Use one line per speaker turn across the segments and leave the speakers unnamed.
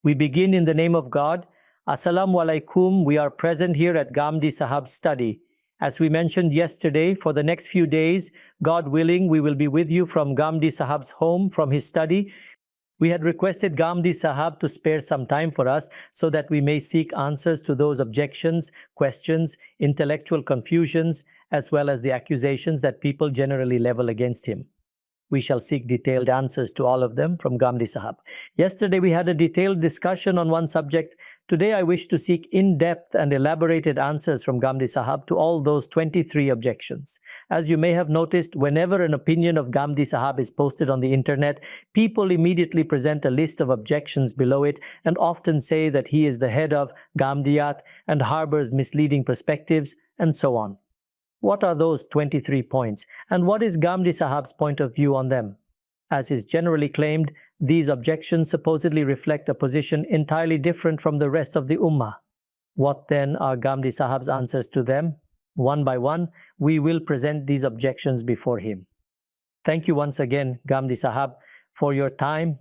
We begin in the name of God. Assalamu alaikum. We are present here at Ghamdi Sahab's study. As we mentioned yesterday, for the next few days, God willing, we will be with you from Ghamdi Sahab's home, from his study. We had requested Ghamdi Sahab to spare some time for us so that we may seek answers to those objections, questions, intellectual confusions, as well as the accusations that people generally level against him. We shall seek detailed answers to all of them from Ghamdi Sahab. Yesterday we had a detailed discussion on one subject. Today I wish to seek in-depth and elaborated answers from Ghamdi Sahab to all those 23 objections. As you may have noticed, whenever an opinion of Ghamdi Sahab is posted on the internet, people immediately present a list of objections below it and often say that he is the head of Ghamdiyat and harbors misleading perspectives and so on. What are those 23 points, and what is Ghamdi Sahab's point of view on them? As is generally claimed, these objections supposedly reflect a position entirely different from the rest of the Ummah. What then are Ghamdi Sahab's answers to them? One by one, we will present these objections before him. Thank you once again, Ghamdi Sahab, for your time.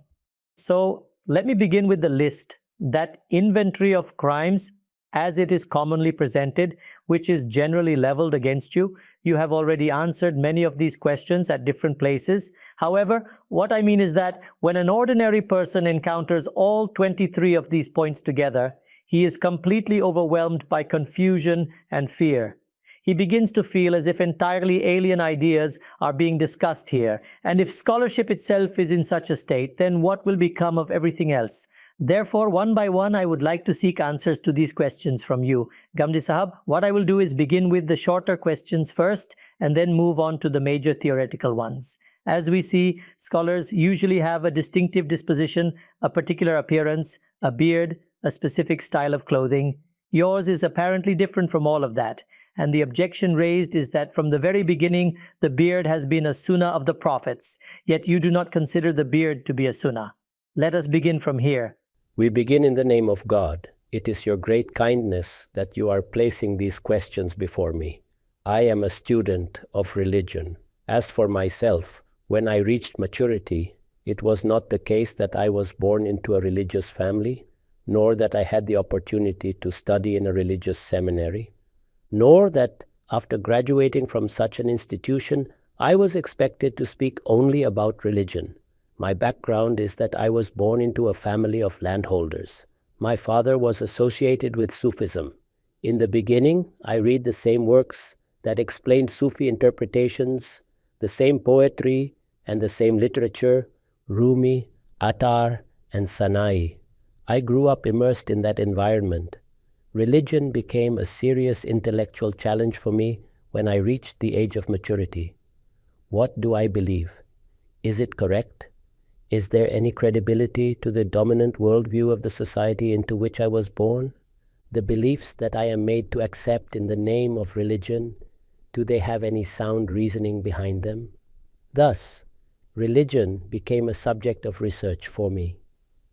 So, let me begin with the list, that inventory of crimes as it is commonly presented, which is generally leveled against you. You have already answered many of these questions at different places. However, what I mean is that when an ordinary person encounters all 23 of these points together, he is completely overwhelmed by confusion and fear. He begins to feel as if entirely alien ideas are being discussed here. And if scholarship itself is in such a state, then what will become of everything else? Therefore, one by one, I would like to seek answers to these questions from you. Ghamdi Sahab, what I will do is begin with the shorter questions first and then move on to the major theoretical ones. As we see, scholars usually have a distinctive disposition, a particular appearance, a beard, a specific style of clothing. Yours is apparently different from all of that. And the objection raised is that from the very beginning, the beard has been a sunnah of the prophets, yet you do not consider the beard to be a sunnah. Let us begin from here.
We begin in the name of God. It is your great kindness that you are placing these questions before me. I am a student of religion. As for myself, when I reached maturity, it was not the case that I was born into a religious family, nor that I had the opportunity to study in a religious seminary, nor that after graduating from such an institution, I was expected to speak only about religion. My background is that I was born into a family of landholders. My father was associated with Sufism. In the beginning, I read the same works that explained Sufi interpretations, the same poetry and the same literature, Rumi, Attar, and Sanai. I grew up immersed in that environment. Religion became a serious intellectual challenge for me when I reached the age of maturity. What do I believe? Is it correct? Is there any credibility to the dominant worldview of the society into which I was born? The beliefs that I am made to accept in the name of religion, do they have any sound reasoning behind them? Thus, religion became a subject of research for me.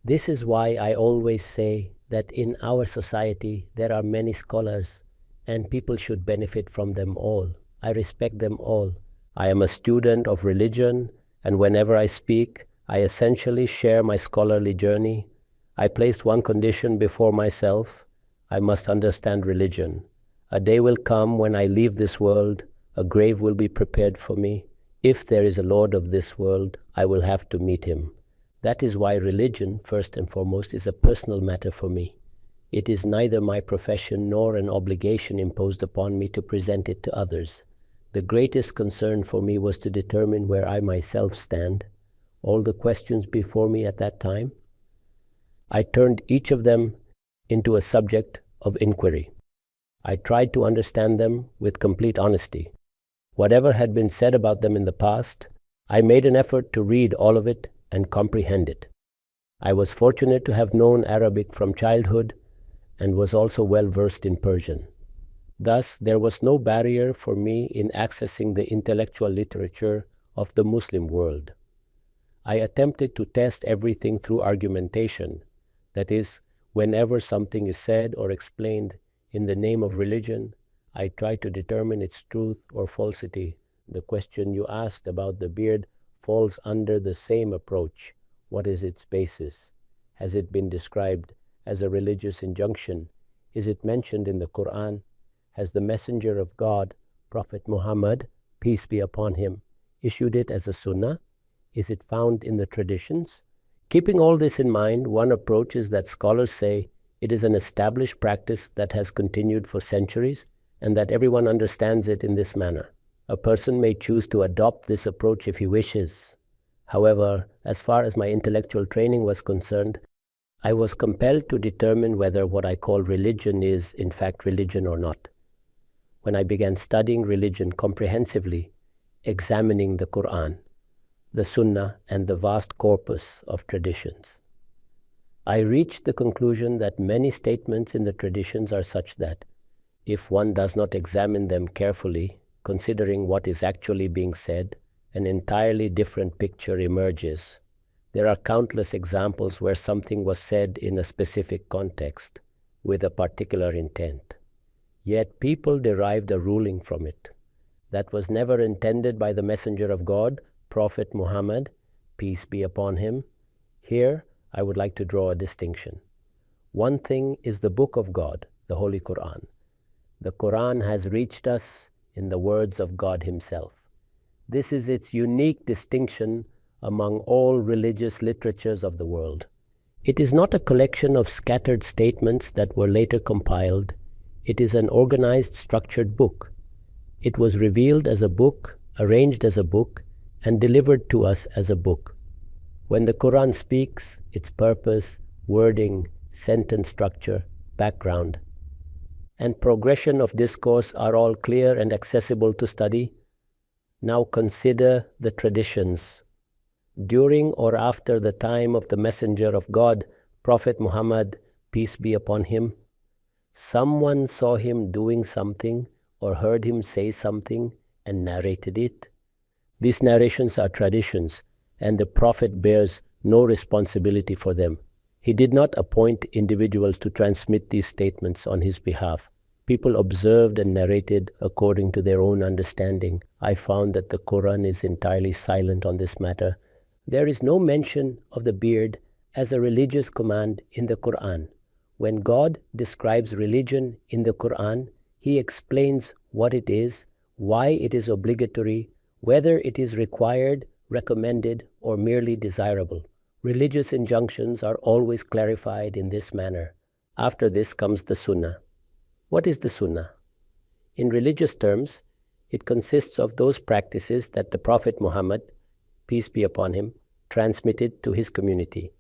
This is why I always say that in our society there are many scholars and people should benefit from them all. I respect them all. I am a student of religion, and whenever I speak, I essentially share my scholarly journey. I placed one condition before myself: I must understand religion. A day will come when I leave this world, a grave will be prepared for me. If there is a Lord of this world, I will have to meet him. That is why religion, first and foremost, is a personal matter for me. It is neither my profession nor an obligation imposed upon me to present it to others. The greatest concern for me was to determine where I myself stand. All the questions before me at that time, I turned each of them into a subject of inquiry. I tried to understand them with complete honesty. Whatever had been said about them in the past, I made an effort to read all of it and comprehend it. I was fortunate to have known Arabic from childhood and was also well versed in Persian. Thus, there was no barrier for me in accessing the intellectual literature of the Muslim world. I attempted to test everything through argumentation. That is, whenever something is said or explained in the name of religion, I try to determine its truth or falsity. The question you asked about the beard falls under the same approach. What is its basis? Has it been described as a religious injunction? Is it mentioned in the Quran? Has the Messenger of God, Prophet Muhammad, peace be upon him, issued it as a Sunnah? Is it found in the traditions? Keeping all this in mind, one approach is that scholars say it is an established practice that has continued for centuries and that everyone understands it in this manner. A person may choose to adopt this approach if he wishes. However, as far as my intellectual training was concerned, I was compelled to determine whether what I call religion is in fact religion or not. When I began studying religion comprehensively, examining the Quran, the Sunnah, and the vast corpus of traditions, I reached the conclusion that many statements in the traditions are such that, if one does not examine them carefully, considering what is actually being said, an entirely different picture emerges. There are countless examples where something was said in a specific context, with a particular intent. Yet people derived a ruling from it that was never intended by the Messenger of God, Prophet Muhammad, peace be upon him. Here, I would like to draw a distinction. One thing is the Book of God, the Holy Quran. The Quran has reached us in the words of God Himself. This is its unique distinction among all religious literatures of the world. It is not a collection of scattered statements that were later compiled. It is an organized, structured book. It was revealed as a book, arranged as a book, and delivered to us as a book. When the Quran speaks, its purpose, wording, sentence structure, background, and progression of discourse are all clear and accessible to study. Now consider the traditions. During or after the time of the Messenger of God, Prophet Muhammad, peace be upon him, someone saw him doing something or heard him say something and narrated it. These narrations are traditions, and the Prophet bears no responsibility for them. He did not appoint individuals to transmit these statements on his behalf. People observed and narrated according to their own understanding. I found that the Quran is entirely silent on this matter. There is no mention of the beard as a religious command in the Quran. When God describes religion in the Quran, He explains what it is, why it is obligatory, whether it is required, recommended, or merely desirable. Religious injunctions are always clarified in this manner. After this comes the Sunnah. What is the Sunnah? In religious terms, it consists of those practices that the Prophet Muhammad, peace be upon him, transmitted to his community.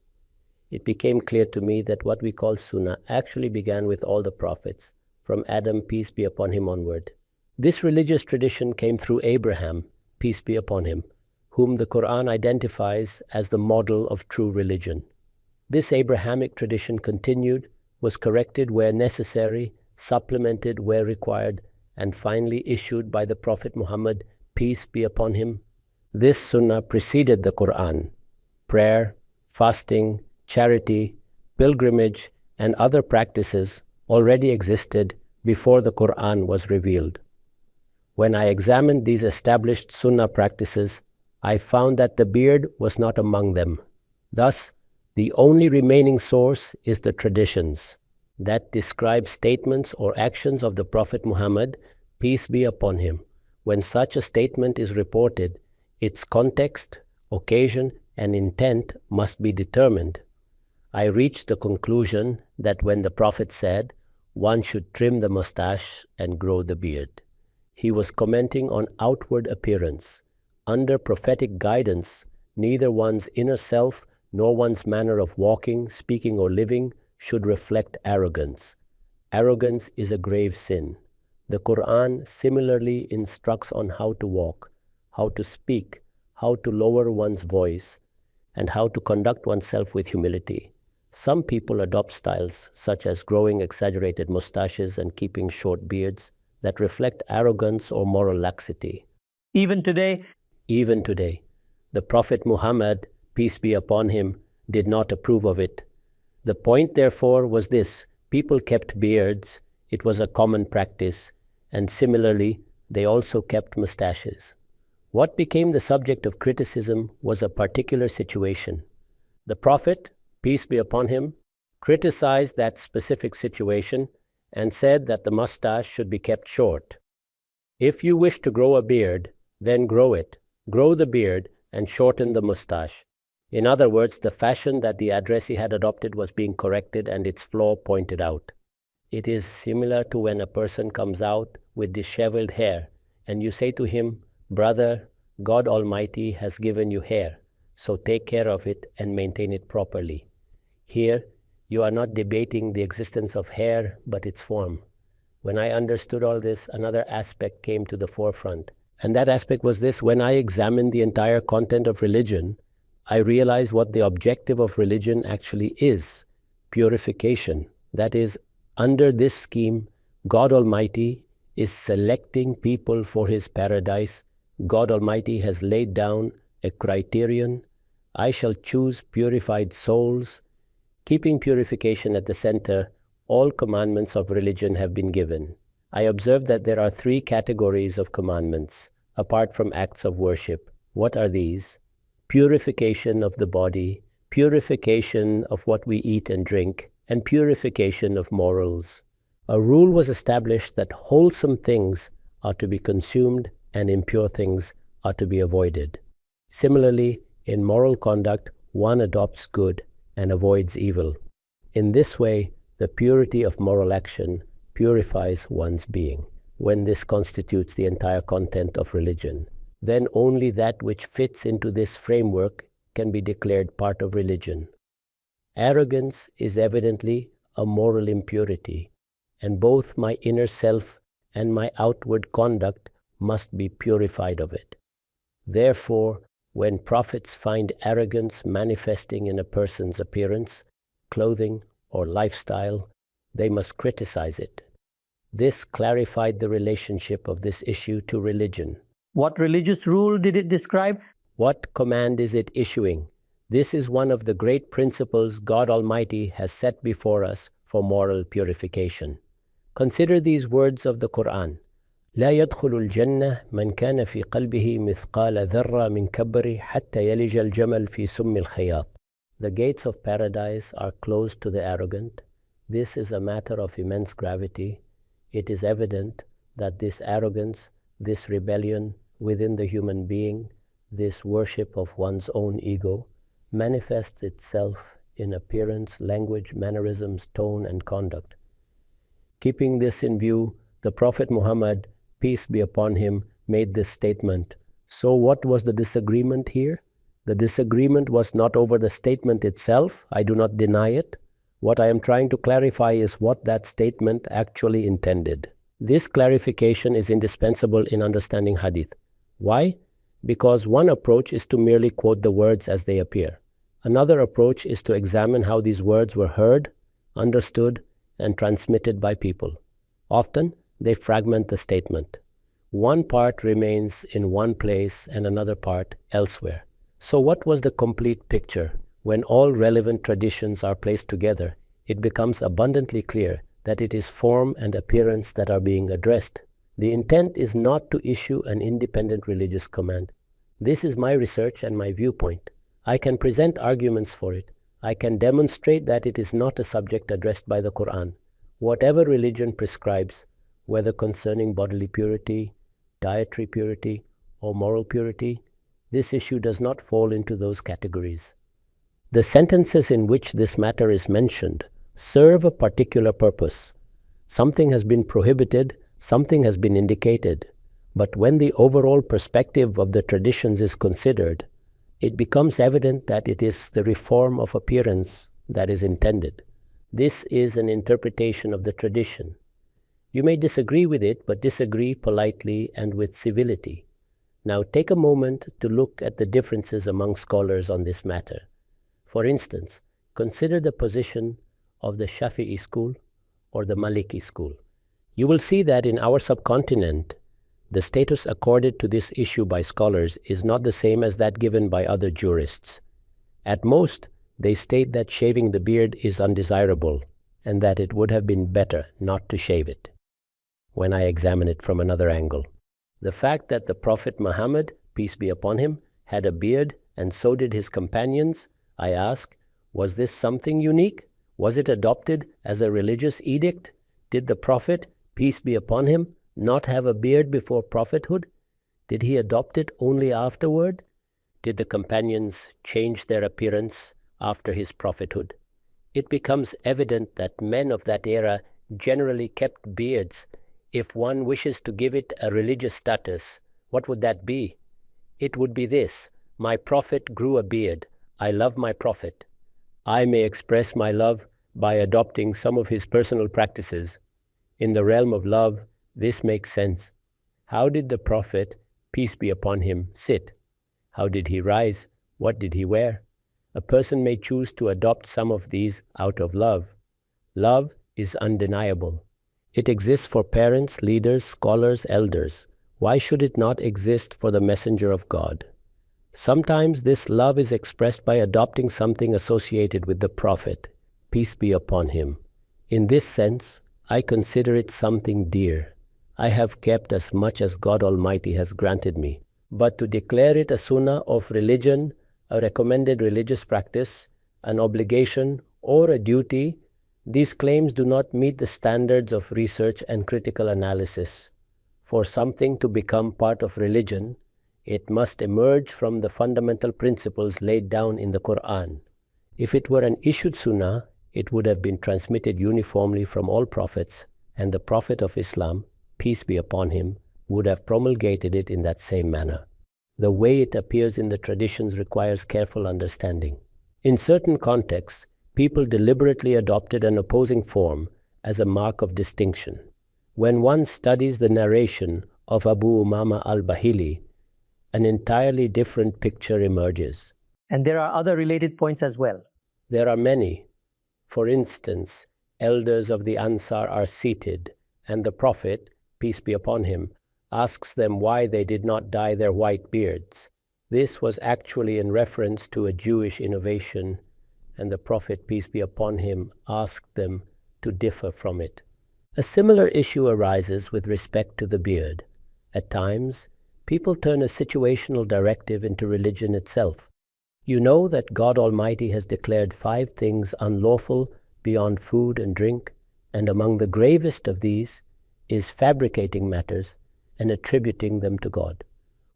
It became clear to me that what we call Sunnah actually began with all the prophets, from Adam, peace be upon him, onward. This religious tradition came through Abraham, peace be upon him, whom the Quran identifies as the model of true religion. This Abrahamic tradition continued, was corrected where necessary, supplemented where required, and finally issued by the Prophet Muhammad, peace be upon him. This Sunnah preceded the Quran. Prayer, fasting, charity, pilgrimage, and other practices already existed before the Quran was revealed. When I examined these established Sunnah practices, I found that the beard was not among them. Thus, the only remaining source is the traditions that describe statements or actions of the Prophet Muhammad, peace be upon him. When such a statement is reported, its context, occasion, and intent must be determined. I reached the conclusion that when the Prophet said, one should trim the mustache and grow the beard, he was commenting on outward appearance. Under prophetic guidance, neither one's inner self nor one's manner of walking, speaking, or living should reflect arrogance. Arrogance is a grave sin. The Quran similarly instructs on how to walk, how to speak, how to lower one's voice, and how to conduct oneself with humility. Some people adopt styles such as growing exaggerated mustaches and keeping short beards that reflect arrogance or moral laxity.
Even today,
the Prophet Muhammad, peace be upon him, did not approve of it. The point, therefore, was this: people kept beards, it was a common practice, and similarly, they also kept mustaches. What became the subject of criticism was a particular situation. The Prophet, peace be upon him, criticized that specific situation and said that the mustache should be kept short. If you wish to grow a beard, then grow it. Grow the beard and shorten the mustache. In other words, the fashion that the addressee had adopted was being corrected and its flaw pointed out. It is similar to when a person comes out with disheveled hair and you say to him, "Brother, God Almighty has given you hair, so take care of it and maintain it properly." Here, you are not debating the existence of hair, but its form. When I understood all this, another aspect came to the forefront. And that aspect was this: when I examined the entire content of religion, I realized what the objective of religion actually is: purification. That is, under this scheme, God Almighty is selecting people for His paradise. God Almighty has laid down a criterion. I shall choose purified souls. Keeping purification at the center, all commandments of religion have been given. I observed that there are 3 categories of commandments, apart from acts of worship. What are these? Purification of the body, purification of what we eat and drink, and purification of morals. A rule was established that wholesome things are to be consumed and impure things are to be avoided. Similarly, in moral conduct, one adopts good and avoids evil. In this way, the purity of moral action purifies one's being. When this constitutes the entire content of religion, then only that which fits into this framework can be declared part of religion. Arrogance is evidently a moral impurity, and both my inner self and my outward conduct must be purified of it. Therefore, when prophets find arrogance manifesting in a person's appearance, clothing, or lifestyle, they must criticize it. This clarified the relationship of this issue to religion.
What religious rule did it describe?
What command is it issuing? This is one of the great principles God Almighty has set before us for moral purification. Consider these words of the Quran. لا يدخل الجنة من كان في قلبه مثقال ذرة من كبر حتى يلج الجمل في سم الخياط. The gates of paradise are closed to the arrogant. This is a matter of immense gravity. It is evident that this arrogance, this rebellion within the human being, this worship of one's own ego, manifests itself in appearance, language, mannerisms, tone, and conduct. Keeping this in view, the Prophet Muhammad, peace be upon him, made this statement. So what was the disagreement here? The disagreement was not over the statement itself. I do not deny it. What I am trying to clarify is what that statement actually intended. This clarification is indispensable in understanding Hadith. Why? Because one approach is to merely quote the words as they appear. Another approach is to examine how these words were heard, understood, and transmitted by people. Often, they fragment the statement. One part remains in one place and another part elsewhere. So what was the complete picture? When all relevant traditions are placed together, it becomes abundantly clear that it is form and appearance that are being addressed. The intent is not to issue an independent religious command. This is my research and my viewpoint. I can present arguments for it. I can demonstrate that it is not a subject addressed by the Quran. Whatever religion prescribes, whether concerning bodily purity, dietary purity, or moral purity, this issue does not fall into those categories. The sentences in which this matter is mentioned serve a particular purpose. Something has been prohibited, something has been indicated, but when the overall perspective of the traditions is considered, it becomes evident that it is the reform of appearance that is intended. This is an interpretation of the tradition. You may disagree with it, but disagree politely and with civility. Now take a moment to look at the differences among scholars on this matter. For instance, consider the position of the Shafi'i school or the Maliki school. You will see that in our subcontinent, the status accorded to this issue by scholars is not the same as that given by other jurists. At most, they state that shaving the beard is undesirable and that it would have been better not to shave it. When I examine it from another angle, the fact that the Prophet Muhammad, peace be upon him, had a beard and so did his companions, I ask, Was this something unique? Was it adopted as a religious edict? Did the Prophet, peace be upon him, not have a beard before prophethood? Did he adopt it only afterward? Did the companions change their appearance after his prophethood? It becomes evident that men of that era generally kept beards. If one wishes to give it a religious status, what would that be? It would be this: my prophet grew a beard. I love my prophet. I may express my love by adopting some of his personal practices. In the realm of love, this makes sense. How did the prophet, peace be upon him, sit? How did he rise? What did he wear? A person may choose to adopt some of these out of love. Love is undeniable. It exists for parents, leaders, scholars, elders. Why should it not exist for the messenger of God? Sometimes this love is expressed by adopting something associated with the Prophet, peace be upon him. In this sense, I consider it something dear. I have kept as much as God Almighty has granted me. But to declare it a sunnah of religion, a recommended religious practice, an obligation, or a duty, these claims do not meet the standards of research and critical analysis. For something to become part of religion, it must emerge from the fundamental principles laid down in the Quran. If it were an issued sunnah, it would have been transmitted uniformly from all prophets, and the Prophet of Islam, peace be upon him, would have promulgated it in that same manner. The way it appears in the traditions requires careful understanding. In certain contexts, people deliberately adopted an opposing form as a mark of distinction. When one studies the narration of Abu Umama al-Bahili, an entirely different picture emerges.
And there are other related points as well.
There are many. For instance, elders of the Ansar are seated, and the Prophet, peace be upon him, asks them why they did not dye their white beards. This was actually in reference to a Jewish innovation, and the Prophet, peace be upon him, asked them to differ from it. A similar issue arises with respect to the beard. At times, people turn a situational directive into religion itself. You know that God Almighty has declared 5 things unlawful beyond food and drink, and among the gravest of these is fabricating matters and attributing them to God.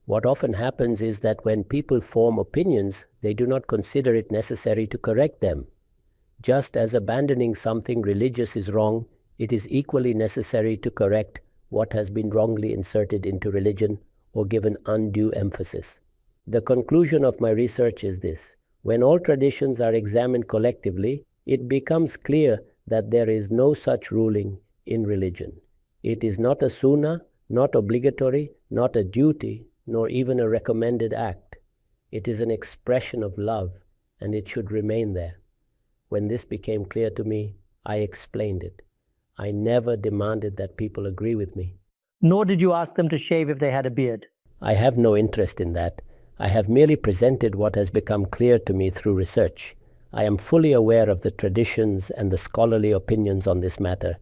What often happens is that when people form opinions, they do not consider it necessary to correct them. Just as abandoning something religious is wrong, it is equally necessary to correct what has been wrongly inserted into religion or given undue emphasis. The conclusion of my research is this: when all traditions are examined collectively, it becomes clear that there is no such ruling in religion. It is not a sunnah, not obligatory, not a duty, nor even a recommended act. It is an expression of love, and it should remain there. When this became clear to me, I explained it. I never demanded that people agree with me.
Nor did you ask them to shave if they had a beard.
I have no interest in that. I have merely presented what has become clear to me through research. I am fully aware of the traditions and the scholarly opinions on this matter.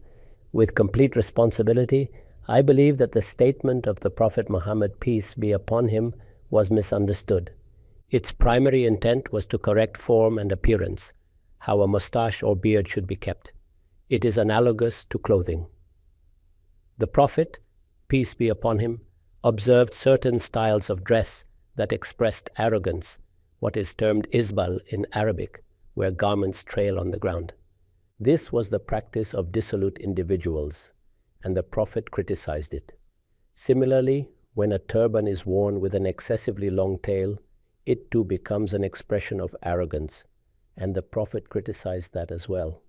With complete responsibility, I believe that the statement of the Prophet Muhammad, peace be upon him, was misunderstood. Its primary intent was to correct form and appearance, how a mustache or beard should be kept. It is analogous to clothing. The Prophet, peace be upon him, observed certain styles of dress that expressed arrogance, what is termed isbal in Arabic, where garments trail on the ground. This was the practice of dissolute individuals, and the Prophet criticized it. Similarly, when a turban is worn with an excessively long tail, it too becomes an expression of arrogance, and the Prophet criticized that as well.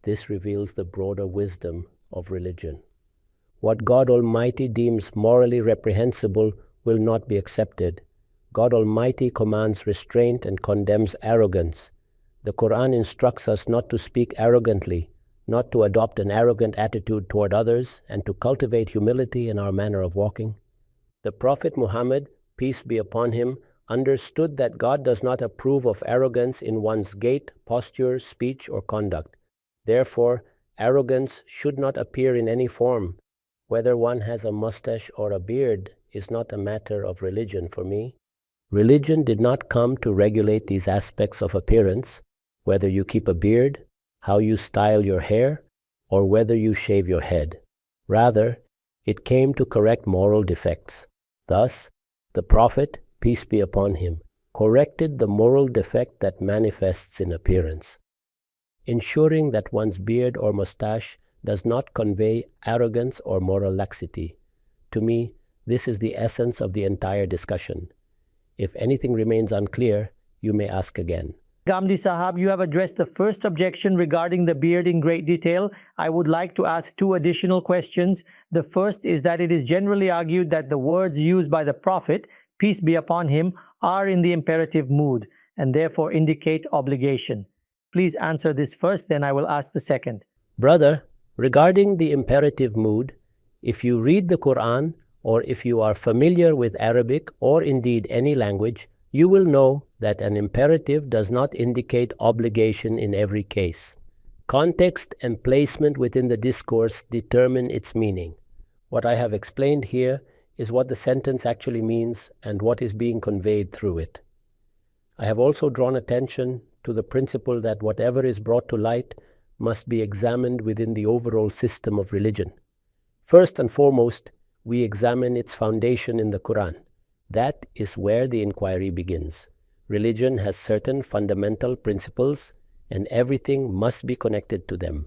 This reveals the broader wisdom of religion. What God Almighty deems morally reprehensible will not be accepted. God Almighty commands restraint and condemns arrogance. The Quran instructs us not to speak arrogantly, not to adopt an arrogant attitude toward others, and to cultivate humility in our manner of walking. The Prophet Muhammad, peace be upon him, understood that God does not approve of arrogance in one's gait, posture, speech, or conduct. Therefore, arrogance should not appear in any form. Whether one has a mustache or a beard is not a matter of religion for me. Religion did not come to regulate these aspects of appearance. whether you keep a beard, how you style your hair, or whether you shave your head. Rather, it came to correct moral defects. Thus, the Prophet, peace be upon him, corrected the moral defect that manifests in appearance, ensuring that one's beard or mustache does not convey arrogance or moral laxity. To me, this is the essence of the entire discussion. If anything remains unclear, you may ask again.
Ghamdi Sahab, you have addressed the first objection regarding the beard in great detail. I would like to ask two additional questions. The first is that it is generally argued that the words used by the Prophet, peace be upon him, are in the imperative mood and therefore indicate obligation. Please answer this first, then I will ask the second.
Brother, regarding the imperative mood, if you read the Quran or if you are familiar with Arabic or indeed any language, you will know that an imperative does not indicate obligation in every case. Context and placement within the discourse determine its meaning. What I have explained here is what the sentence actually means and what is being conveyed through it. I have also drawn attention to the principle that whatever is brought to light must be examined within the overall system of religion. First and foremost, we examine its foundation in the Quran. That is where the inquiry begins. Religion has certain fundamental principles, and everything must be connected to them.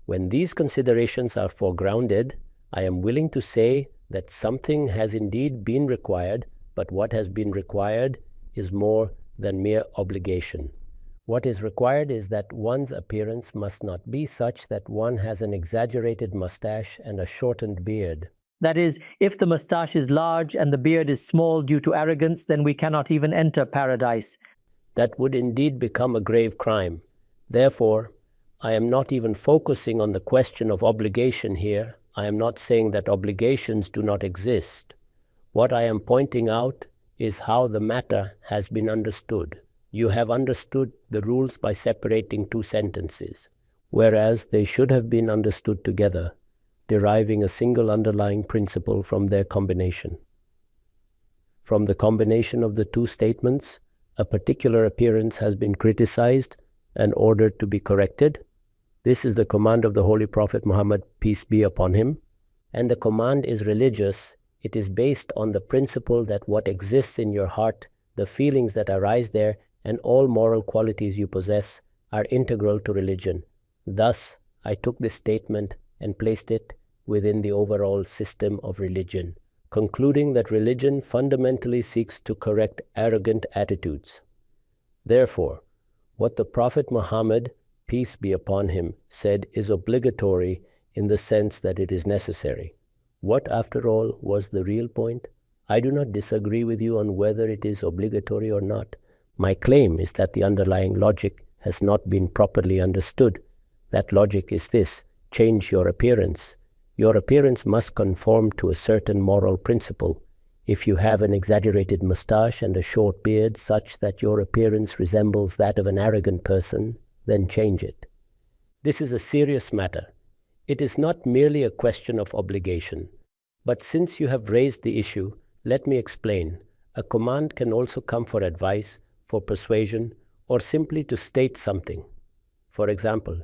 When these considerations are foregrounded, I am willing to say that something has indeed been required, but what has been required is more than mere obligation. What is required is that one's appearance must not be such that one has an exaggerated mustache and a shortened beard.
That is, if the mustache is large and the beard is small due to arrogance, then we cannot even enter paradise.
That would indeed become a grave crime. Therefore, I am not even focusing on the question of obligation here. I am not saying that obligations do not exist. What I am pointing out is how the matter has been understood. You have understood the rules by separating two sentences, whereas they should have been understood together, deriving a single underlying principle from their combination. From the combination of the two statements, a particular appearance has been criticized and ordered to be corrected. This is the command of the Holy Prophet Muhammad, peace be upon him, and the command is religious. It is based on the principle that what exists in your heart, the feelings that arise there, and all moral qualities you possess are integral to religion. Thus, I took this statement and placed it within the overall system of religion, concluding that religion fundamentally seeks to correct arrogant attitudes. Therefore, what the Prophet Muhammad, peace be upon him, said is obligatory in the sense that it is necessary. What, after all, was the real point? I do not disagree with you on whether it is obligatory or not. My claim is that the underlying logic has not been properly understood. That logic is this: change your appearance. Your appearance must conform to a certain moral principle. If you have an exaggerated mustache and a short beard such that your appearance resembles that of an arrogant person, then change it. This is a serious matter. It is not merely a question of obligation. But since you have raised the issue, let me explain. A command can also come for advice, for persuasion, or simply to state something. For example,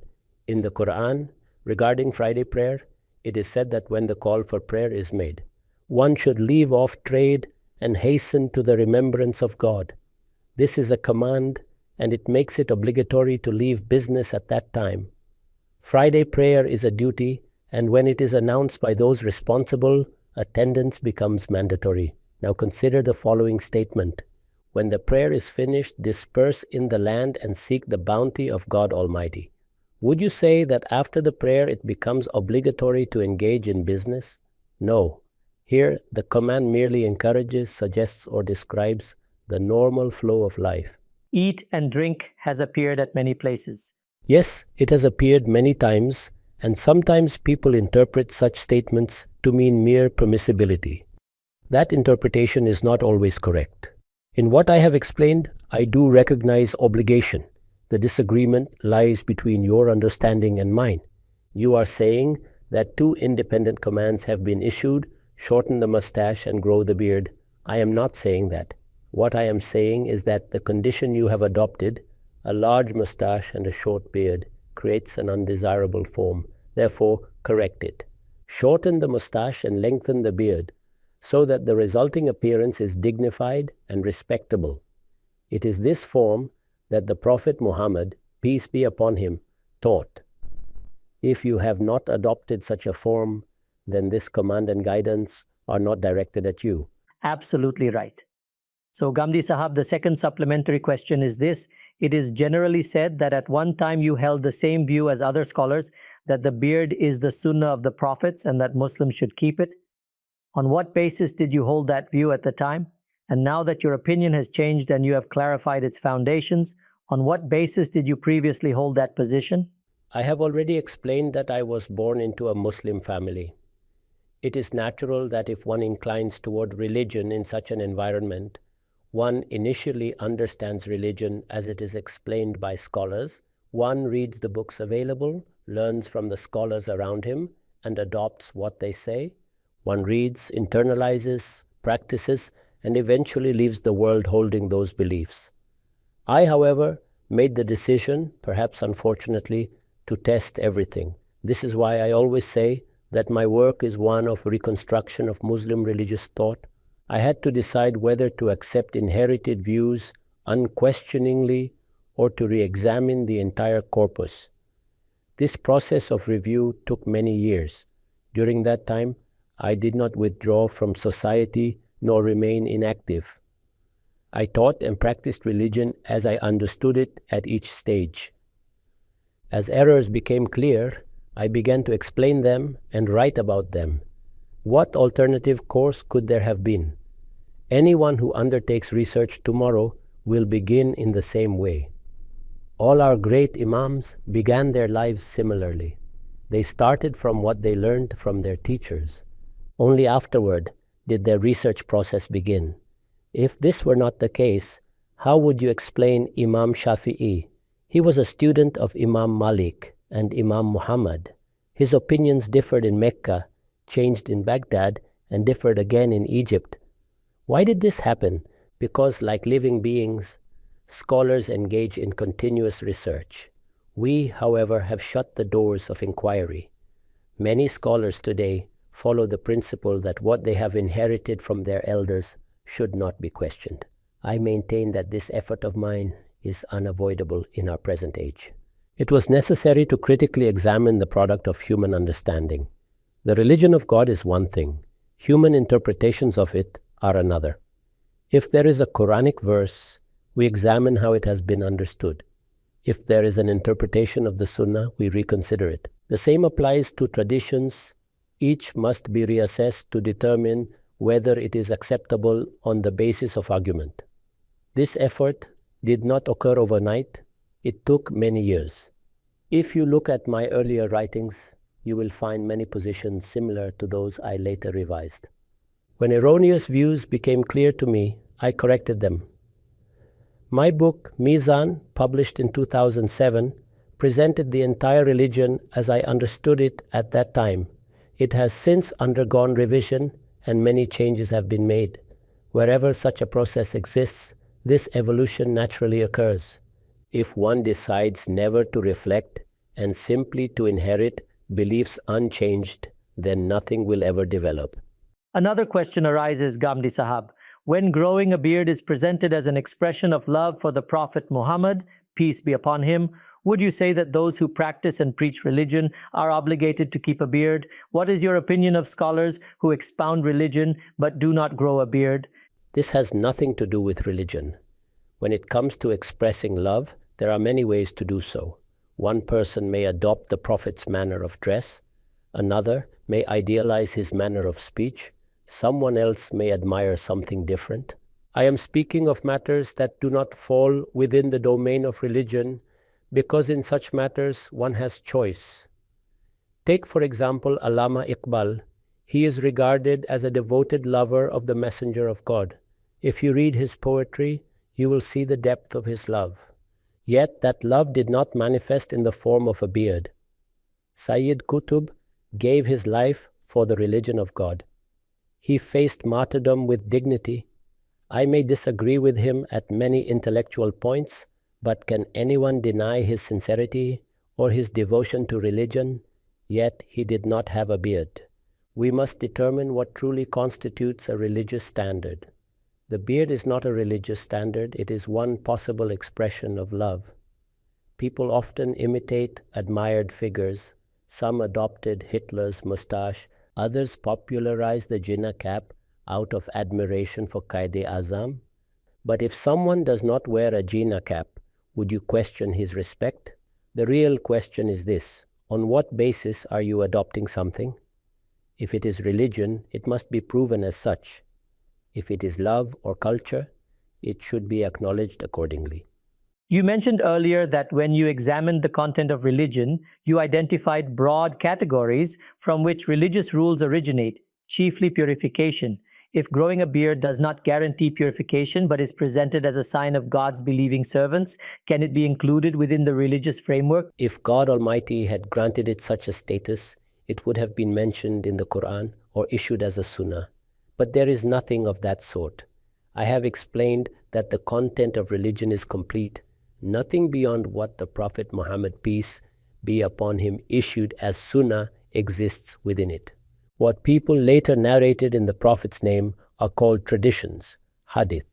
in the Quran, regarding Friday prayer, it is said that when the call for prayer is made, one should leave off trade and hasten to the remembrance of God. This is a command, and it makes it obligatory to leave business at that time. Friday prayer is a duty, and when it is announced by those responsible, attendance becomes mandatory. Now consider the following statement: when the prayer is finished, disperse in the land and seek the bounty of God Almighty. Would you say that after the prayer it becomes obligatory to engage in business? No. Here, the command merely encourages, suggests, or describes the normal flow of life.
Eat and drink has appeared at many places.
Yes, it has appeared many times, and sometimes people interpret such statements to mean mere permissibility. That interpretation is not always correct. In what I have explained, I do recognize obligation. The disagreement lies between your understanding and mine. You are saying that two independent commands have been issued: shorten the mustache and grow the beard. I am not saying that. What I am saying is that the condition you have adopted, A large mustache and a short beard creates an undesirable form. Therefore, correct it. Shorten the mustache and lengthen the beard so that the resulting appearance is dignified and respectable. It is this form that the Prophet Muhammad, peace be upon him, taught. If you have not adopted such a form, then this command and guidance are not directed at you.
Absolutely right. So, Ghamdi Sahab, the second supplementary question is this. It is generally said that at one time you held the same view as other scholars, that the beard is the Sunnah of the Prophets and that Muslims should keep it. On what basis did you hold that view at the time? And now that your opinion has changed and you have clarified its foundations, on what basis did you previously hold that position?
I have already explained that I was born into a Muslim family. It is natural that if one inclines toward religion in such an environment, one initially understands religion as it is explained by scholars. One reads the books available, learns from the scholars around him, and adopts what they say. One reads, internalizes, practices, and eventually leaves the world holding those beliefs. I, however, made the decision, perhaps unfortunately, to test everything. This is why I always say that my work is one of reconstruction of Muslim religious thought. I had to decide whether to accept inherited views unquestioningly or to re-examine the entire corpus. This process of review took many years. During that time, I did not withdraw from society nor remain inactive. I taught and practiced religion as I understood it at each stage. As errors became clear, I began to explain them and write about them. What alternative course could there have been? Anyone who undertakes research tomorrow will begin in the same way. All our great imams began their lives similarly. They started from what they learned from their teachers. Only afterward did their research process begin. If this were not the case, how would you explain Imam Shafi'i? He was a student of Imam Malik and Imam Muhammad. His opinions differed in Mecca, changed in Baghdad, and differed again in Egypt. Why did this happen? Because, like living beings, scholars engage in continuous research. We, however, have shut the doors of inquiry. Many scholars today follow the principle that what they have inherited from their elders should not be questioned. I maintain that this effort of mine is unavoidable in our present age. It was necessary to critically examine the product of human understanding. The religion of God is one thing. Human interpretations of it are another. If there is a Quranic verse, we examine how it has been understood. If there is an interpretation of the Sunnah, we reconsider it. The same applies to traditions. Each must be reassessed to determine whether it is acceptable on the basis of argument. This effort did not occur overnight. It took many years. If you look at my earlier writings, you will find many positions similar to those I later revised. When erroneous views became clear to me, I corrected them. My book, Meezan, published in 2007, presented the entire religion as I understood it at that time. It has since undergone revision and many changes have been made. Wherever such a process exists, this evolution naturally occurs. If one decides never to reflect and simply to inherit beliefs unchanged, then nothing will ever develop.
Another question arises, Ghamdi Sahab. When growing a beard is presented as an expression of love for the Prophet Muhammad, peace be upon him, would you say that those who practice and preach religion are obligated to keep a beard? What is your opinion of scholars who expound religion but do not grow a beard?
This has nothing to do with religion. When it comes to expressing love, there are many ways to do so. One person may adopt the Prophet's manner of dress. Another may idealize his manner of speech. Someone else may admire something different. I am speaking of matters that do not fall within the domain of religion, because in such matters one has choice. Take, for example, Allama Iqbal. He is regarded as a devoted lover of the Messenger of God. If you read his poetry, you will see the depth of his love. Yet that love did not manifest in the form of a beard. Sayyid Qutb gave his life for the religion of God. He faced martyrdom with dignity. I may disagree with him at many intellectual points, But can anyone deny his sincerity or his devotion to religion, yet he did not have a beard? We must determine what truly constitutes a religious standard. The beard is not a religious standard, it is one possible expression of love. People often imitate admired figures. Some adopted Hitler's mustache, others popularized the Jinnah cap out of admiration for Quaid-e-Azam. But if someone does not wear a Jinnah cap, would you question his respect? The real question is this: on what basis are you adopting something? If it is religion, it must be proven as such. If it is love or culture, it should be acknowledged accordingly.
You mentioned earlier that when you examined the content of religion, you identified broad categories from which religious rules originate, chiefly purification. If growing a beard does not guarantee purification but is presented as a sign of God's believing servants, can it be included within the religious framework?
If God Almighty had granted it such a status, it would have been mentioned in the Quran or issued as a Sunnah. But there is nothing of that sort. I have explained that the content of religion is complete. Nothing beyond what the Prophet Muhammad, peace be upon him, issued as Sunnah exists within it. What people later narrated in the Prophet's name are called traditions, Hadith.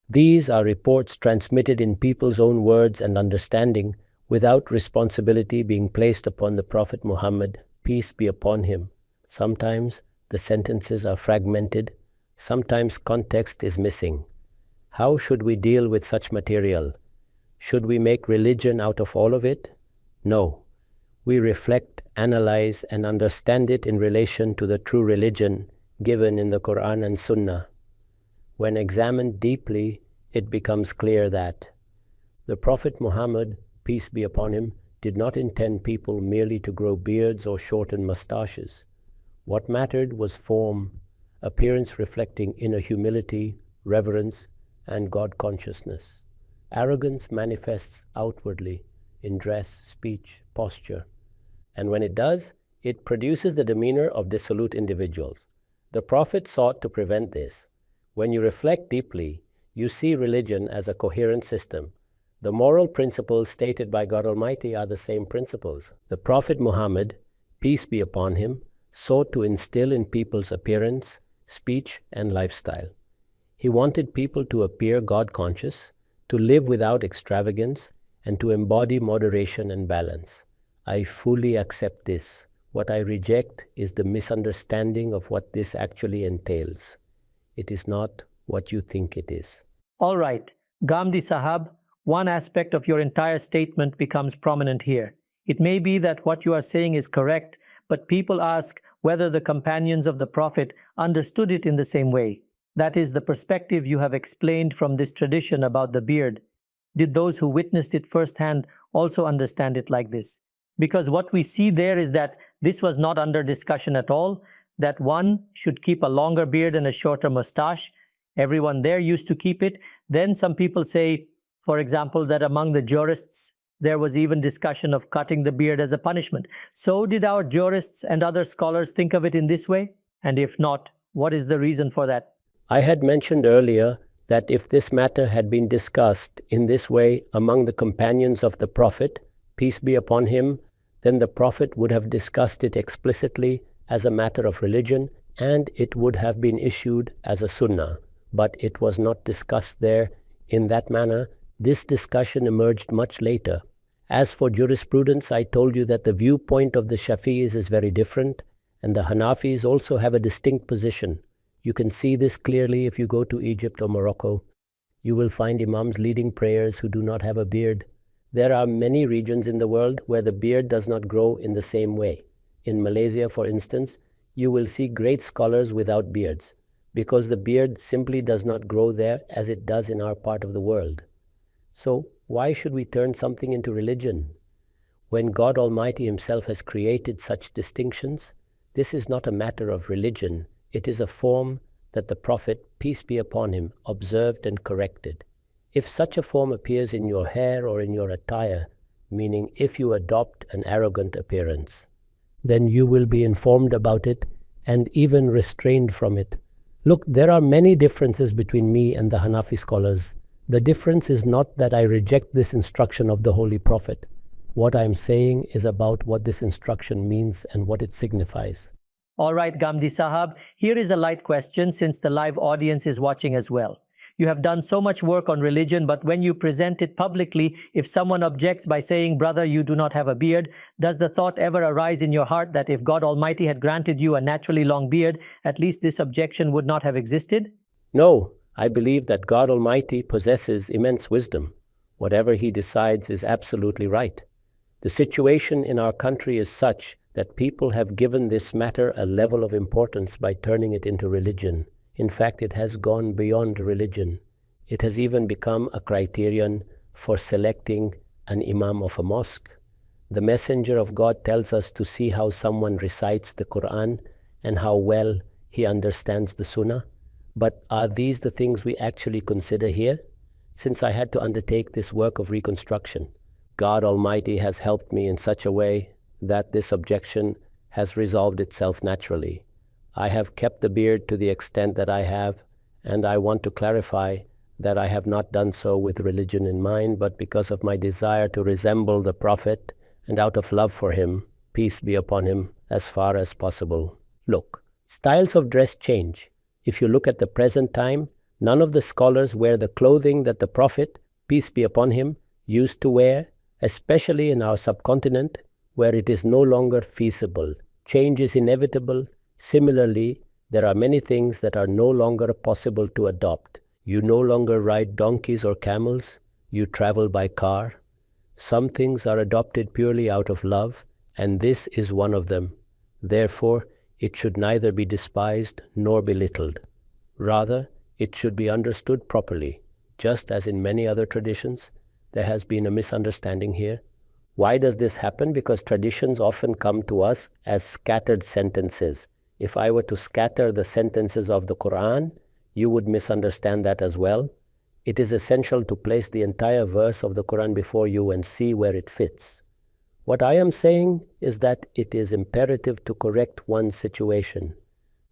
These are reports transmitted in people's own words and understanding without responsibility being placed upon the Prophet Muhammad, peace be upon him. Sometimes the sentences are fragmented, sometimes context is missing. How should we deal with such material? Should we make religion out of all of it? No. We reflect, analyze, and understand it in relation to the true religion given in the Quran and Sunnah. When examined deeply, it becomes clear that the Prophet Muhammad, peace be upon him, did not intend people merely to grow beards or shorten mustaches. What mattered was form, appearance reflecting inner humility, reverence, and God consciousness. Arrogance manifests outwardly in dress, speech, posture. And when it does, it produces the demeanor of dissolute individuals. The Prophet sought to prevent this. When you reflect deeply, you see religion as a coherent system. The moral principles stated by God Almighty are the same principles. The Prophet Muhammad, peace be upon him, sought to instill in people's appearance, speech, and lifestyle. He wanted people to appear God-conscious, to live without extravagance, and to embody moderation and balance. I fully accept this. What I reject is the misunderstanding of what this actually entails. It is not what you think it is.
All right, Ghamdi Sahab, one aspect of your entire statement becomes prominent here. It may be that what you are saying is correct, but people ask whether the companions of the Prophet understood it in the same way. That is the perspective you have explained from this tradition about the beard. Did those who witnessed it firsthand also understand it like this? Because what we see there is that this was not under discussion at all, that one should keep a longer beard and a shorter mustache. Everyone there used to keep it. Then some people say, for example, that among the jurists, there was even discussion of cutting the beard as a punishment. So did our jurists and other scholars think of it in this way? And if not, what is the reason for that?
I had mentioned earlier that if this matter had been discussed in this way among the companions of the Prophet, peace be upon him, then the Prophet would have discussed it explicitly as a matter of religion, and it would have been issued as a Sunnah. But it was not discussed there in that manner. This discussion emerged much later. As for jurisprudence, I told you that the viewpoint of the Shafi'is is very different, and the Hanafis also have a distinct position. You can see this clearly if you go to Egypt or Morocco. You will find imams leading prayers who do not have a beard. There are many regions in the world where the beard does not grow in the same way. In Malaysia, for instance, you will see great scholars without beards, because the beard simply does not grow there as it does in our part of the world. So, why should we turn something into religion? When God Almighty Himself has created such distinctions, this is not a matter of religion. It is a form that the Prophet, peace be upon him, observed and corrected. If such a form appears in your hair or in your attire, meaning if you adopt an arrogant appearance, then you will be informed about it and even restrained from it. Look, there are many differences between me and the Hanafi scholars. The difference is not that I reject this instruction of the Holy Prophet. What I am saying is about what this instruction means and what it signifies.
All right, Ghamdi Sahab, here is a light question since the live audience is watching as well. You have done so much work on religion, but when you present it publicly, if someone objects by saying, "Brother, you do not have a beard," does the thought ever arise in your heart that if God Almighty had granted you a naturally long beard, at least this objection would not have existed?
No, I believe that God Almighty possesses immense wisdom. Whatever He decides is absolutely right. The situation in our country is such that people have given this matter a level of importance by turning it into religion. In fact, it has gone beyond religion. It has even become a criterion for selecting an imam of a mosque. The Messenger of God tells us to see how someone recites the Quran and how well he understands the Sunnah. But are these the things we actually consider here? Since I had to undertake this work of reconstruction, God Almighty has helped me in such a way that this objection has resolved itself naturally. I have kept the beard to the extent that I have, and I want to clarify that I have not done so with religion in mind, but because of my desire to resemble the Prophet and out of love for him, peace be upon him, as far as possible. Look, styles of dress change. If you look at the present time, none of the scholars wear the clothing that the Prophet, peace be upon him, used to wear, especially in our subcontinent, where it is no longer feasible. Change is inevitable. Similarly, there are many things that are no longer possible to adopt. You no longer ride donkeys or camels, you travel by car. Some things are adopted purely out of love, and this is one of them. Therefore, it should neither be despised nor belittled. Rather, it should be understood properly. Just as in many other traditions, there has been a misunderstanding here. Why does this happen? Because traditions often come to us as scattered sentences. If I were to scatter the sentences of the Quran, you would misunderstand that as well. It is essential to place the entire verse of the Quran before you and see where it fits. What I am saying is that it is imperative to correct one's situation.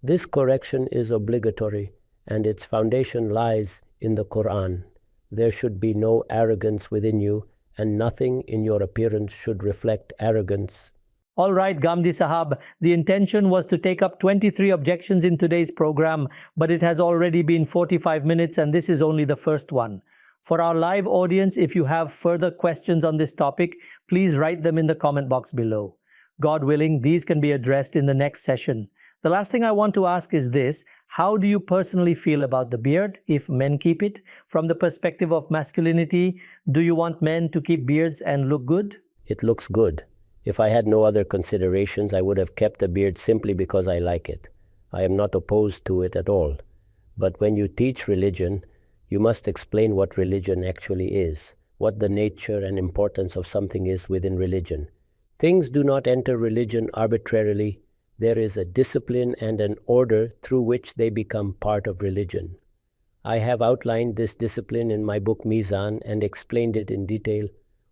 This correction is obligatory, and its foundation lies in the Quran. There should be no arrogance within you, and nothing in your appearance should reflect arrogance.
All right, Ghamdi Sahab, the intention was to take up 23 objections in today's program, but it has already been 45 minutes and this is only the first one. For our live audience, if you have further questions on this topic, please write them in the comment box below. God willing, these can be addressed in the next session. The last thing I want to ask is this: how do you personally feel about the beard if men keep it? From the perspective of masculinity, do you want men to keep beards and look good?
It looks good. If I had no other considerations, I would have kept a beard simply because I like it. I am not opposed to it at all. But when you teach religion, you must explain what religion actually is, what the nature and importance of something is within religion. Things do not enter religion arbitrarily. There is a discipline and an order through which they become part of religion. I have outlined this discipline in my book Meezan and explained it in detail,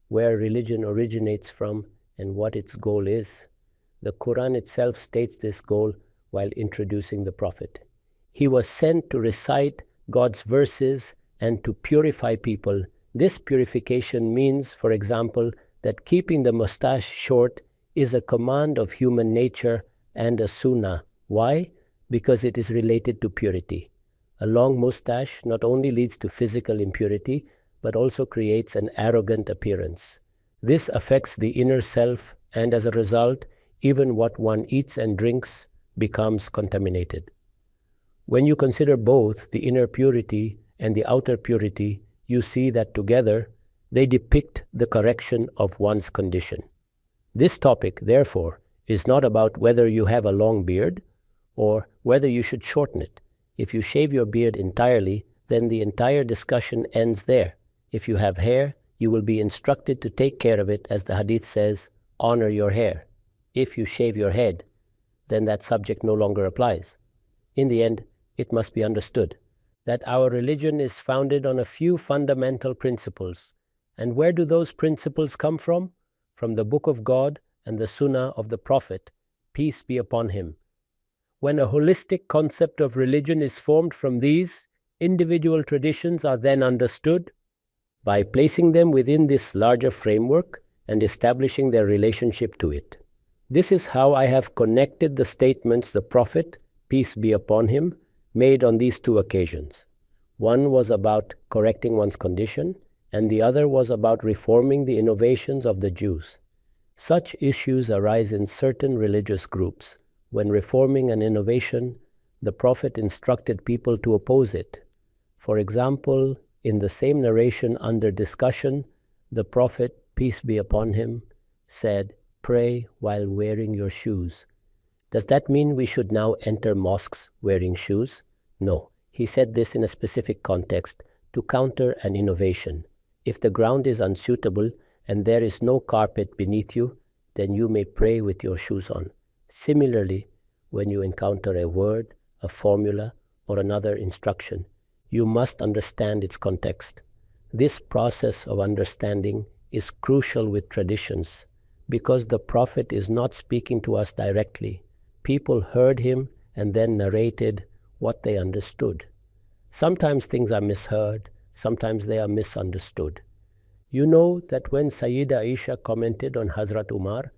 where religion originates from and what its goal is. The Quran itself states this goal while introducing the Prophet. He was sent to recite God's verses and to purify people. This purification means, for example, that keeping the mustache short is a command of human nature and a sunnah. Why? Because it is related to purity. A long mustache not only leads to physical impurity, but also creates an arrogant appearance. This affects the inner self, and as a result, even what one eats and drinks becomes contaminated. When you consider both the inner purity and the outer purity, you see that together they depict the correction of one's condition. This topic, therefore, is not about whether you have a long beard or whether you should shorten it. If you shave your beard entirely, then the entire discussion ends there. If you have hair, you will be instructed to take care of it, as the Hadith says, honor your hair. If you shave your head, then that subject no longer applies. In the end, it must be understood that our religion is founded on a few fundamental principles. And where do those principles come from? From the Book of God and the Sunnah of the Prophet, peace be upon him. When a holistic concept of religion is formed from these, Individual traditions are then understood by placing them within this larger framework and establishing their relationship to it. This is how I have connected the statements the Prophet, peace be upon him, made on these two occasions. One was about correcting one's condition, and the other was about reforming the innovations of the Jews. Such issues arise in certain religious groups. When reforming an innovation, the Prophet instructed people to oppose it. For example, in the same narration under discussion, the Prophet, peace be upon him, said, "Pray while wearing your shoes." Does that mean we should now enter mosques wearing shoes? No. He said this in a specific context to counter an innovation. If the ground is unsuitable and there is no carpet beneath you, then you may pray with your shoes on. Similarly, when you encounter a word, a formula, or another instruction, you must understand its context. This process of understanding is crucial with traditions because the Prophet is not speaking to us directly. People heard him and then narrated what they understood. Sometimes things are misheard, sometimes they are misunderstood. You know that when Sayyida Aisha commented on Hazrat Umar,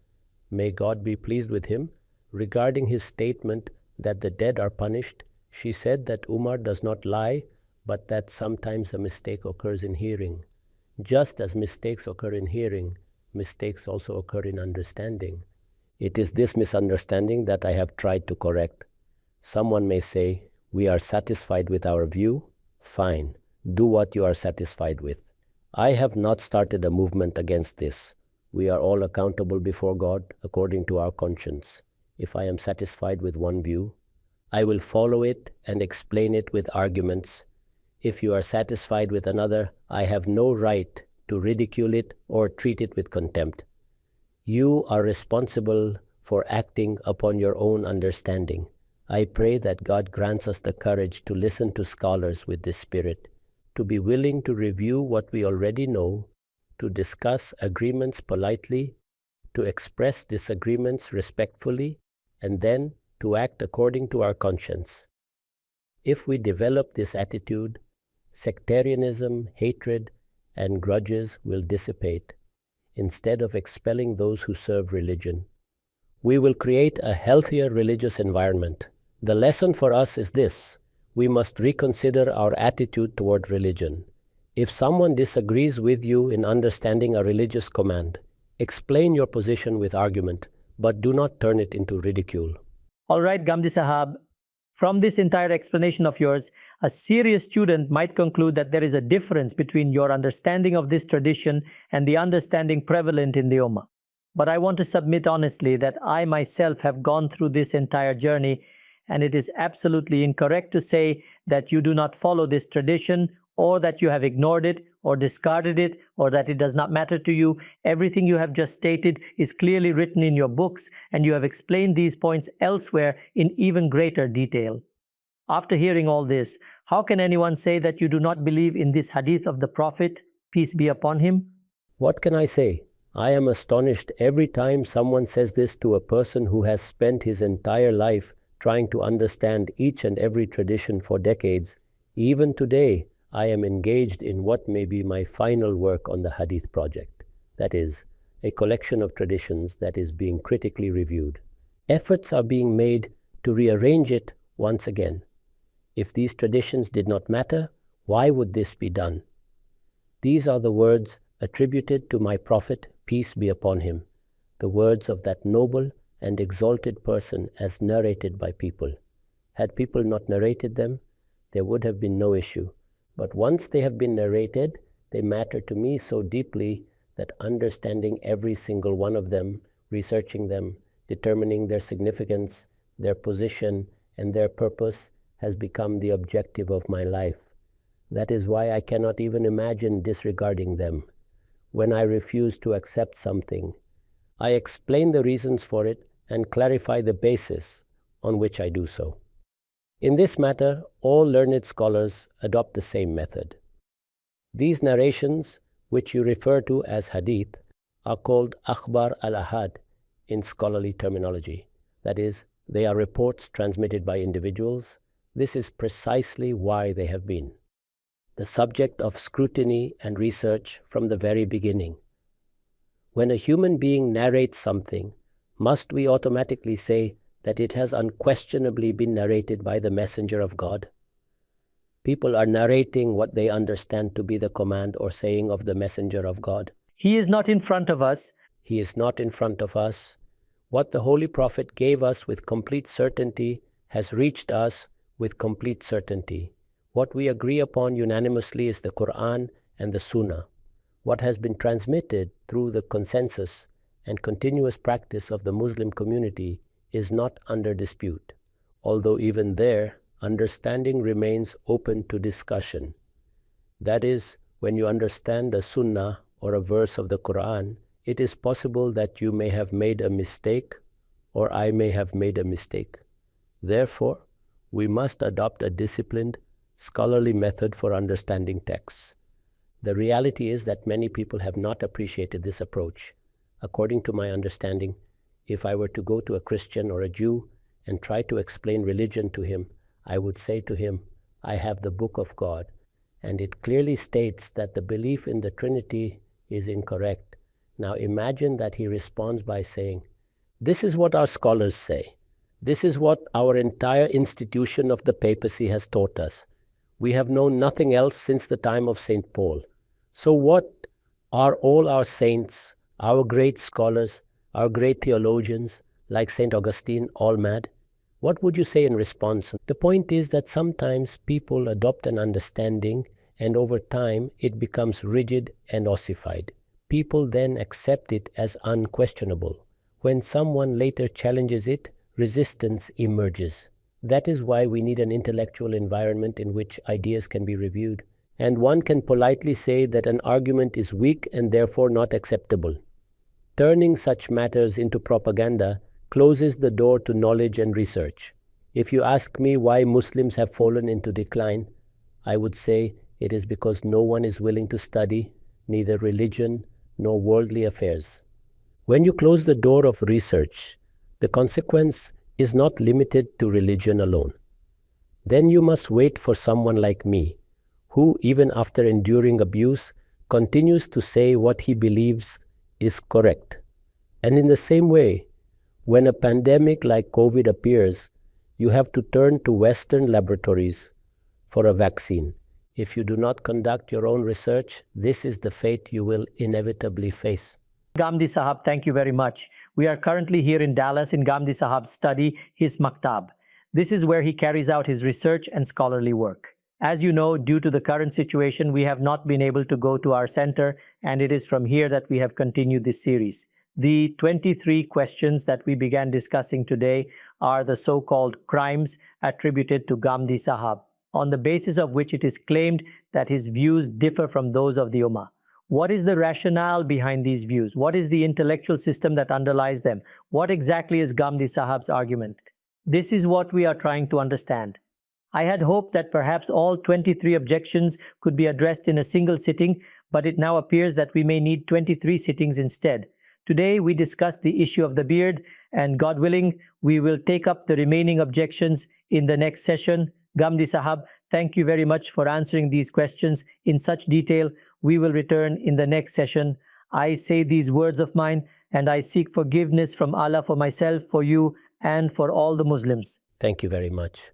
may God be pleased with him, regarding his statement that the dead are punished, she said that Umar does not lie, but that sometimes a mistake occurs in hearing. Just as mistakes occur in hearing, mistakes also occur in understanding. It is this misunderstanding that I have tried to correct. Someone may say, we are satisfied with our view. Fine, do what you are satisfied with. I have not started a movement against this. We are all accountable before God according to our conscience. If I am satisfied with one view, I will follow it and explain it with arguments. If you are satisfied with another, I have no right to ridicule it or treat it with contempt. You are responsible for acting upon your own understanding. I pray that God grants us the courage to listen to scholars with this spirit, to be willing to review what we already know, to discuss agreements politely, to express disagreements respectfully, and then to act according to our conscience. If we develop this attitude, sectarianism, hatred, and grudges will dissipate. Instead of expelling those who serve religion, we will create a healthier religious environment. The lesson for us is this: we must reconsider our attitude toward religion. If someone disagrees with you in understanding a religious command, explain your position with argument, but do not turn it into ridicule.
All right, Ghamdi Sahab, from this entire explanation of yours, a serious student might conclude that there is a difference between your understanding of this tradition and the understanding prevalent in the Ummah. But I want to submit honestly that I myself have gone through this entire journey, and it is absolutely incorrect to say that you do not follow this tradition, or that you have ignored it or discarded it, or that it does not matter to you. Everything you have just stated is clearly written in your books, and you have explained these points elsewhere in even greater detail. After hearing all this, how can anyone say that you do not believe in this hadith of the Prophet, peace be upon him?
What can I say? I am astonished every time someone says this to a person who has spent his entire life trying to understand each and every tradition for decades. Even today, I am engaged in what may be my final work on the Hadith project. That is, a collection of traditions that is being critically reviewed. Efforts are being made to rearrange it once again. If these traditions did not matter, why would this be done? These are the words attributed to my Prophet, peace be upon him, the words of that noble and exalted person as narrated by people. Had people not narrated them, there would have been no issue. But once they have been narrated, they matter to me so deeply that understanding every single one of them, researching them, determining their significance, their position, and their purpose has become the objective of my life. That is why I cannot even imagine disregarding them. When I refuse to accept something, I explain the reasons for it and clarify the basis on which I do so. In this matter, all learned scholars adopt the same method. These narrations, which you refer to as hadith, are called akhbar al-ahad in scholarly terminology. That is, they are reports transmitted by individuals, This is precisely why they have been the subject of scrutiny and research from the very beginning. When a human being narrates something, must we automatically say that it has unquestionably been narrated by the messenger of God? People are narrating what they understand to be the command or saying of the messenger of God.
He is not in front of us.
He is not in front of us. What the Holy Prophet gave us with complete certainty has reached us with complete certainty. What we agree upon unanimously is the Quran and the Sunnah. What has been transmitted through the consensus and continuous practice of the Muslim community is not under dispute, although even there, understanding remains open to discussion. That is, when you understand a Sunnah or a verse of the Quran, it is possible that you may have made a mistake or I may have made a mistake. Therefore, we must adopt a disciplined, scholarly method for understanding texts. The reality is that many people have not appreciated this approach. According to my understanding, if I were to go to a Christian or a Jew and try to explain religion to him, I would say to him, I have the Book of God, and it clearly states that the belief in the Trinity is incorrect. Now imagine that he responds by saying, this is what our scholars say. This is what our entire institution of the papacy has taught us. We have known nothing else since the time of St. Paul. So what are all our saints, our great scholars, our great theologians, like St. Augustine, all mad? What would you say in response? The point is that sometimes people adopt an understanding and over time it becomes rigid and ossified. People then accept it as unquestionable. When someone later challenges it, resistance emerges. That is why we need an intellectual environment in which ideas can be reviewed. And one can politely say that an argument is weak and therefore not acceptable. Turning such matters into propaganda closes the door to knowledge and research. If you ask me why Muslims have fallen into decline, I would say it is because no one is willing to study neither religion nor worldly affairs. When you close the door of research, the consequence is not limited to religion alone. Then you must wait for someone like me, who, even after enduring abuse, continues to say what he believes is correct. And in the same way, when a pandemic like COVID appears, you have to turn to Western laboratories for a vaccine. If you do not conduct your own research, this is the fate you will inevitably face.
Ghamdi Sahab, thank you very much. We are currently here in Dallas in Ghamdi Sahab's study, his maktab. This is where he carries out his research and scholarly work. As you know, due to the current situation, we have not been able to go to our center, and it is from here that we have continued this series. The 23 questions that we began discussing today are the so-called crimes attributed to Ghamdi Sahab, on the basis of which it is claimed that his views differ from those of the Ummah. What is the rationale behind these views? What is the intellectual system that underlies them? What exactly is Ghamdi Sahab's argument? This is what we are trying to understand. I had hoped that perhaps all 23 objections could be addressed in a single sitting, but it now appears that we may need 23 sittings instead. Today we discussed the issue of the beard, and God willing, we will take up the remaining objections in the next session. Ghamdi Sahab, thank you very much for answering these questions in such detail. We will return in the next session. I say these words of mine and I seek forgiveness from Allah for myself, for you, and for all the Muslims.
Thank you very much.